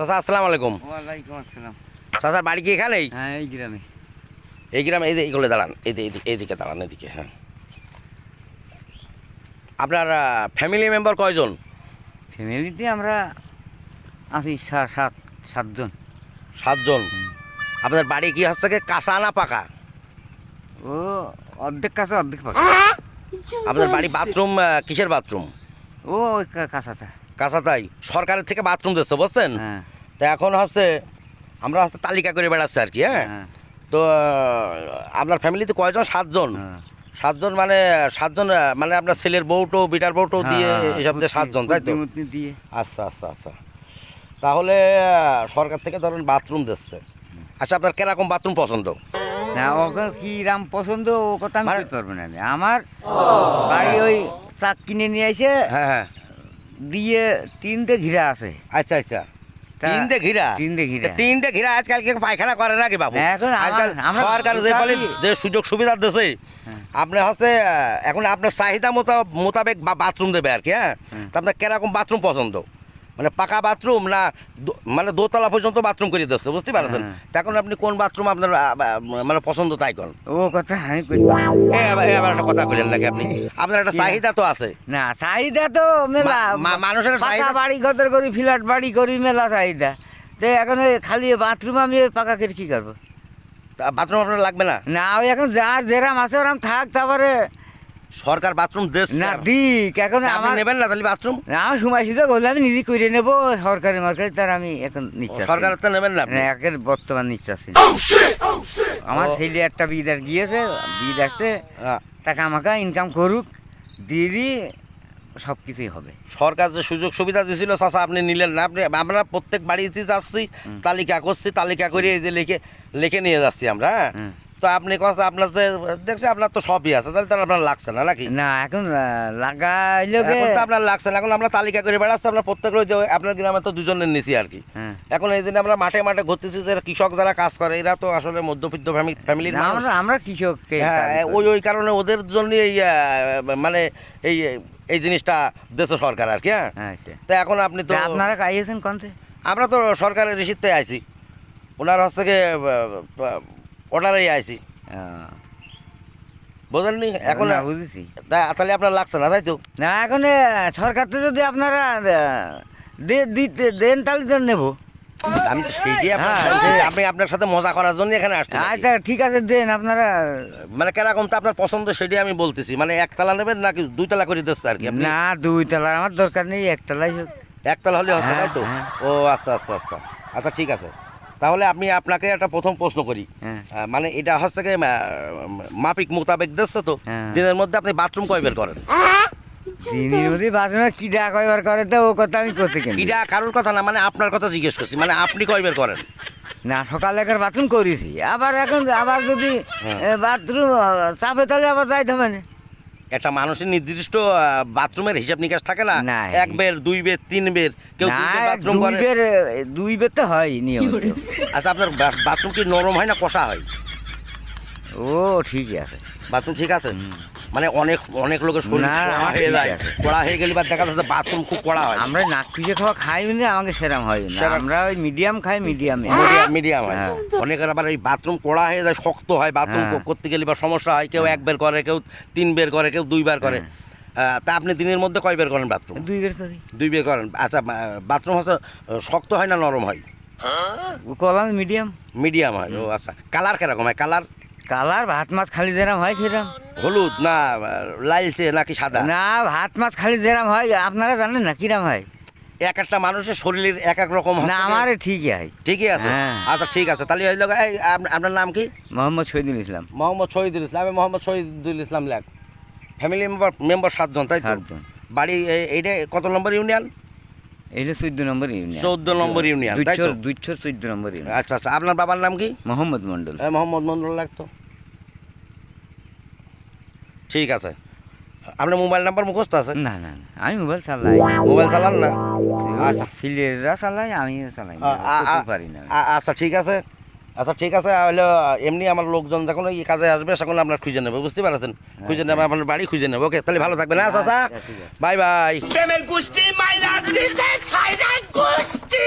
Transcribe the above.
চাচা আসসালামু আলাইকুম। ওয়ালাইকুম আসসালাম। চাচার বাড়ি কি এখানেই? হ্যাঁ, এই গ্রামে। এই গ্রামে, এই যে এইগুলো দাঁড়ান, এইদিকে দাঁড়ান, এদিকে। হ্যাঁ, আপনার ফ্যামিলি মেম্বার কয়জন? ফ্যামিলিতে আমরা আছি সাতজন। 7 জন। আপনার বাড়ি কি হচ্ছে কি কাঁচা না পাকা? ও অর্ধেক কাঁচা অর্ধেক পাকা। আপনার বাড়ি বাথরুম কিসের বাথরুম? ও ওই কাঁচাটা। কাঁচা, তাই? সরকারের থেকে বাথরুম দিচ্ছে, বুঝছেন? হ্যাঁ তো এখন হচ্ছে আমরা হচ্ছে তালিকা করে বেড়াচ্ছি আর কি। হ্যাঁ, হ্যাঁ তো আপনার ফ্যামিলিতে কয়জন? 7 জন। হ্যাঁ। 7 জন মানে 7 জন মানে আপনার ছেলের বউটো বিটার বউটো দিয়ে এসব দিয়ে 7 জন, তাই তো? মুতনি দিয়ে। আচ্ছা আচ্ছা আচ্ছা। তাহলে সরকার থেকে ধরেন বাথরুম দিচ্ছে। আচ্ছা, আপনার কিরকম বাথরুম পছন্দ? না, ওখানে কি রাম পছন্দ ও কথা আমি মানে- বলতে পারবো না। আমার বাড়ি ওই চাক কিনে নিয়ে এসে হ্যাঁ হ্যাঁ। দিয়ে 3টে ঘিরা আছে। আচ্ছা আচ্ছা। তা- 3টে ঘিরা? 3টে ঘিরা। 3টে ঘিরা আজকাল কি পায়খানা করে নাকি বাবু? এখন আজকাল আমরা সরকার যে বলে যে সুযোগ সুবিধা দিচ্ছে, হ্যাঁ। আপনি হচ্ছে এখন আপনার চাহিদা মোতাবেক বাথরুম দেবে আর কি। হ্যাঁ, তা আপনার কিরকম বাথরুম পছন্দ? মানে পাকা বাথরুম না মানে দোতলা পর্যন্ত বাথরুম করে দিচ্ছে, বুঝতে পারছেন? হ্যাঁ। তা এখন আপনি কোন বাথরুম আপনার মানে পছন্দ তাই কোন? ও কথা আমি কইতে পারবো না। আবার একটা কথা বললেন নাকি আপনি? আপনার একটা চাহিদা তো আছে। না, চাহিদা তো মেলা। মানুষের পাকা চাহিদা। বাড়ি ঘর করি, ফ্ল্যাট বাড়ি করি, মেলা চাহিদা। তো এখন ওই খালি বাথরুম আমি ওই পাকা করে কি করবো? বাথরুম আপনার লাগবে না? না, ওই এখন যার যেরাম আছে ওরাম থাক। তারপরে সরকার বাথরুম দিচ্ছে। না দিক এখন আপনি আমার নেবেন না তাহলে বাথরুম? না, আমার সময় সুযোগ হলে আমি নিজে করে নেবো। সরকারি মার্কেট তার আমি এখন নিচ্ছি। সরকার তো নেবেন না আপনি? একের বর্তমান নিচ্ছে। আমার ছেলে একটা বিদেশ গিয়েছে, বিদেশে টাকা আমাকে ইনকাম করুক, দিলি সব কিছুই হবে। সরকার যে সুযোগ সুবিধা দিয়েছিল চাচা, আপনি নিলেন না। আমরা প্রত্যেক বাড়িতে যাচ্ছি, তালিকা করছি, তালিকা করে এই যে লিখে নিয়ে যাচ্ছি আমরা। হ্যাঁ, হুম। তো আপনি কথা আপনার যে দেখছি আপনার তো সবই আছে, তাহলে তো আপনার লাগছে না নাকি? না, এখন লাগাইলে এখন তো আপনার লাগছে না। এখন আমরা তালিকা করে বেড়াচ্ছি, আমরা প্রত্যেক রোজ আপনার গ্রামে তো 2 জনের নিছি আর কি। হ্যাঁ। এখন এই দিনে আমরা মাঠে মাঠে ঘুরতেছি, যে কৃষক যারা কাজ করে এরা তো আসলে মধ্যবিত্ত ফ্যামিলির না, মানুষ। আমরা কৃষক। হ্যাঁ, ওই কারণে ওদের জন্য এই মানে এই এই জিনিসটা দেশে সরকার আর কি। হ্যাঁ, আচ্ছা, তো এখন আপনি তো আপনারা খাইয়েছেন কোনতে? আমরা তো সরকারের রিসিপ্টে আইছি, ওনার হচ্ছে গিয়ে অর্ডারেই আইছি, বুঝলেননি? এখন না, বুঝেছি। তাহলে আপনার লাগছে না, তাই তো? না, এখন সরকার তো যদি আপনারা দিতে দেন তাহলে তো নেবো। আমি তো সেইটাই হ্যাঁ, আপনি আপনার সাথে মজা করার জন্য এখানে আসছি নাকি? আচ্ছা, ঠিক আছে, দেন আপনারা। মানে কিরকম তো আপনার পছন্দ সেটাই আমি বলতেছি। মানে 1 তলা নেবেন নাকি 2 তলা করে দিচ্ছে আর কি আপনি? না, 2 তলার আমার দরকার নেই, 1 তলাই হোক। 1 তলা হলে হচ্ছে, হ্যাঁ, তাই তো? হ্যাঁ। ও আচ্ছা আচ্ছা আচ্ছা আচ্ছা, ঠিক আছে। তাহলে আপনাকে একটা প্রথম প্রশ্ন করি। হ্যাঁ। মানে এটা হচ্ছে কি মাপিক মোতাবেক দিচ্ছে তো, হ্যাঁ। দিনের মধ্যে আপনি বাথরুম কয় বের করেন? দিনের মধ্যে বাথরুমে কিডা কয়বার করে তো ও কথা আমি করছি কেন? এটা কারোর কথা না, মানে আপনার কথা জিজ্ঞেস করছি। মানে আপনি কয় বের করেন? না, সকালে একবার বাথরুম করেছি, আবার এখন আবার যদি বাথরুম চাপে তাহলে আবার যাইতে হবে না। একটা মানুষের নির্দিষ্ট বাথরুমের হিসাব নিকাশ থাকে না? না। 1 বের, 2 বের, 3 বের, কেউ না, 2 বের বাথরুম করে। 2 বের তো হয় নিয়মিত। আচ্ছা, আপনার বাথরুম কি নরম হয় না কষা হয়? ও ঠিকই আছে। বাথরুম ঠিক আছে? মানে অনেক লোকের শরীর না, কড়া আমার হয়ে ঠিক যায়, আছে। কড়া হয়ে গেলে বা দেখা যাচ্ছে বাথরুম খুব কড়া হয়। আমরা নাক পিঠে খাওয়া খাই না, আমাকে সেরাম হয় না। সেরাম। আমরা ওই মিডিয়াম খাই, মিডিয়ামে। মিডিয়াম হয়। হ্যাঁ। অনেকের আবার এই বাথরুম কড়া হয়ে যায়, শক্ত হয়, বাথরুম হ্যাঁ। করতে গেলে বা সমস্যা হয়। কেউ 1 বের করে, কেউ 3 বের করে, কেউ 2 বার করে। তা আপনি দিনের মধ্যে কয় বের করেন বাথরুম? 2 বের করি। 2 বের করেন। আচ্ছা, বাথরুম হচ্ছে শক্ত হয় না নরম হয়? Column medium. মিডিয়াম হয়। ও আচ্ছা, কালার কিরকম হয়? কালার কালার ভাত মাছ খালি যেরাম হয় সেরাম। হলুদ না লালচে নাকি সাদা? না, ভাত মাছ খালি যেরাম হয়, আপনারা জানেন না কিরাম হয়? এক একটা মানুষের শরীরের এক এক রকম না, হচ্ছে। আমার ঠিকই হয়। ঠিকই আছে। হ্যাঁ। আচ্ছা, ঠিক আছে। তাহলে হইল আপনার নাম কি? মোহাম্মদ শহীদুল ইসলাম। মোহাম্মদ শহীদুল ইসলাম। আমি মোহাম্মদ শহীদুল ইসলাম লেখ। ফ্যামিলি মেম্বার 7 জন, তাই তো? 7 জন। বাড়ি এইটা কত নম্বর ইউনিয়ন? এইটা 14 নম্বর ইউনিয়ন। 14 নম্বর ইউনিয়ন, তাই তো? দুইছর 14 নম্বর ইউনিয়ন। আচ্ছা আচ্ছা, আপনার বাবার নাম কি? মোহাম্মদ মন্ডল। মোহাম্মদ মন্ডল লাগতো। ঠিক আছে। আপনার মোবাইল নাম্বার মুখস্থ আছে? না না না, আমি মোবাইল চালাই। মোবাইল চালান না? আচ্ছা। ছেলেরা চালাই, আমিও চালাই না, করতে পারি না। আচ্ছা, ঠিক আছে। আচ্ছা, ঠিক আছে। হলো এমনি আমার লোকজন যখন এই কাজে আসবে তখন আপনার খুঁজে নেবে, বুঝতে পারছেন? খুঁজে নেবে, আপনার বাড়ি খুঁজে নেবে। ওকে, তাহলে ভালো থাকবেন। হ্যাঁ চাচা, ঠিক আছে। Bye bye. প্রেমের গোষ্ঠী মাইরা দিছে ছাইরা গোষ্ঠী